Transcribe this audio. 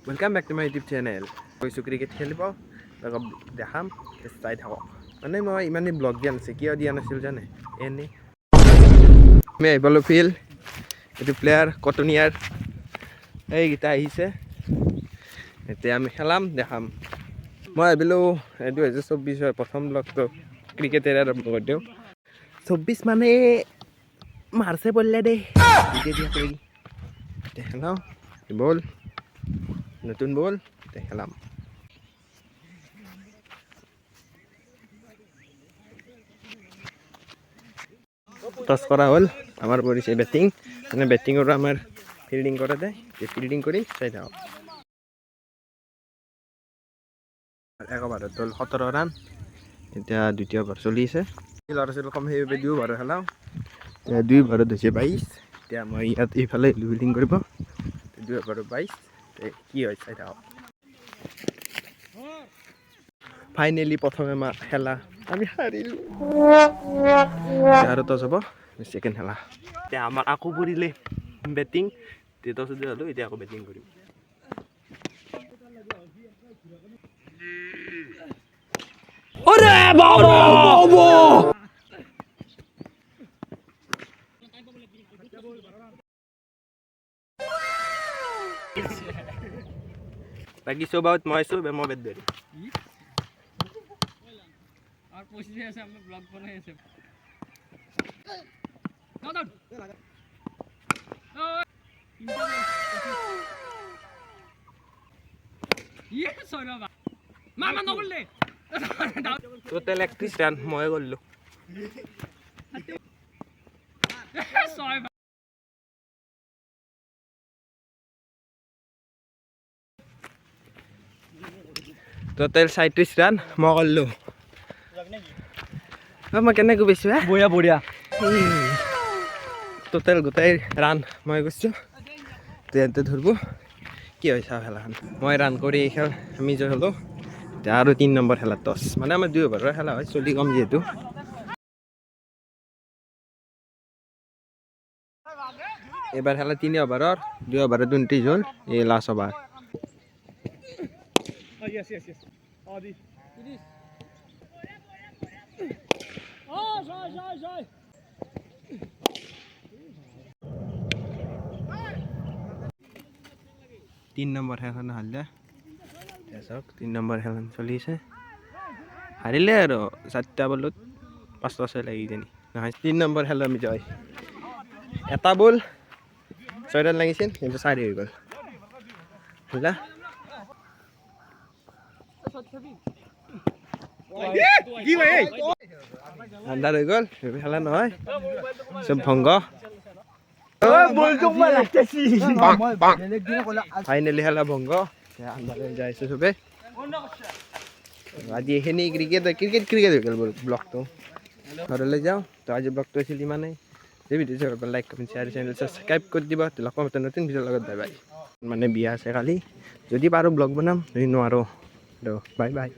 Welcome back to my YouTube channel. গৈছোঁ cricket খেলিব লগক দেখাম চাই থাকক মানে মই ইমানেই ব্লগ দিয়া নাছিল কিয় দিয়া নাছিল জানে এনেই আমি আহিবলৈ ফিল্ড এইটো প্লেয়াৰ কটনিয়াৰ এইকেইটা আহিছে এতিয়া আমি খেলাম দেখাম মই ভাবিলোঁ 2024 প্ৰথম ব্লগটো ক্ৰিকেটেৰে আৰম্ভ কৰি দিওঁ 24 মানে মাৰ্চে পৰিলে দেই খেলাওঁ বল নতুন বল খেলাম টস করা হল আমার পরিচয় ব্যাটিং মানে ব্যাটিং ওরা আমার ফিল্ডিং করে দেয় যে ফিল্ডিং করি চাই দাও 11 দল 17 রান এতিয়া দ্বিতীয় ওভার চলি আছে ল'ৰা ছোৱালী কম সেইবাবে দুই ওভাৰ খেলাওঁ দুই ওভাৰত হৈছে 22 এতিয়া মই ইয়াত এইফালে ফিল্ডিং কৰিব দুই ওভাৰত 22 কি হয় চাই থাকক ফাইনেলি প্ৰথমে খেলা আমি হাৰিলোঁ আৰু টছ হ'ব সেকেন্ড খেলা এতিয়া আমাৰ আকৌ পৰিলে বেটিং টছ হ'লো এতিয়া আকৌ বেটিং কৰিম ওরে বাবা বাকি সব আউট মই সব মই বেট ধরি আর পৌঁছে আছে আমরা ব্লগ বানাই আছে নট আউট ইয়ে সরা মামা নগলে টোটাল 31 রান মই করলো টোটাল 37 রান মই করলো মই কেনেকৈ বেছি বঢ়িয়া বঢ়িয়া টোটাল গোটাই রান মই করছো তেন্তে ধরব কি হয়েছে খেলাখন মই রান করে খেল আমি জয় হলো আৰু 3 নম্বৰ খেলা টস মানে আমাৰ দুই ওভাৰৰ খেলা হয় চলি কম যেহেতু এবাৰ খেলা 3 ওভাৰৰ 2 ওভাৰত 29 হ'ল এই লাষ্ট ওভাৰ তিন নম্বৰ খেলখন হাৰিলে চাওক 3 নম্বৰ খেলখন চলি আছে হাৰিলে আৰু 4টা বলত 5টা ছয় লাগি জানি নহয় 3 নম্বৰ খেল আমি জয় এটা বল 6 ৰান লাগিছিল কিন্তু 4 হৈ গ'ল হলা কি ভাই আন্দাৰ হৈ গ'ল খেলা নহয় সব ভংগ ফাইনেলি খেলা ভংগ আন্দাৰে যাইছে সবে আজি এইখিনি ক্ৰিকেট হৈ গ'ল ব্লগটো ঘৰলৈ যাওঁ তো আজি ব্লগটো আছিল ইমানেই এই ভিডিঅ'টো like comment share channel subscribe কৰি দিব লগ পাম এটা নতুন ভিডিঅ'ৰ লগত বাই বাই মানে বিয়া আছে কালি যদি পাৰোঁ ব্লগ বনাম যদি নোৱাৰোঁ বাই বাই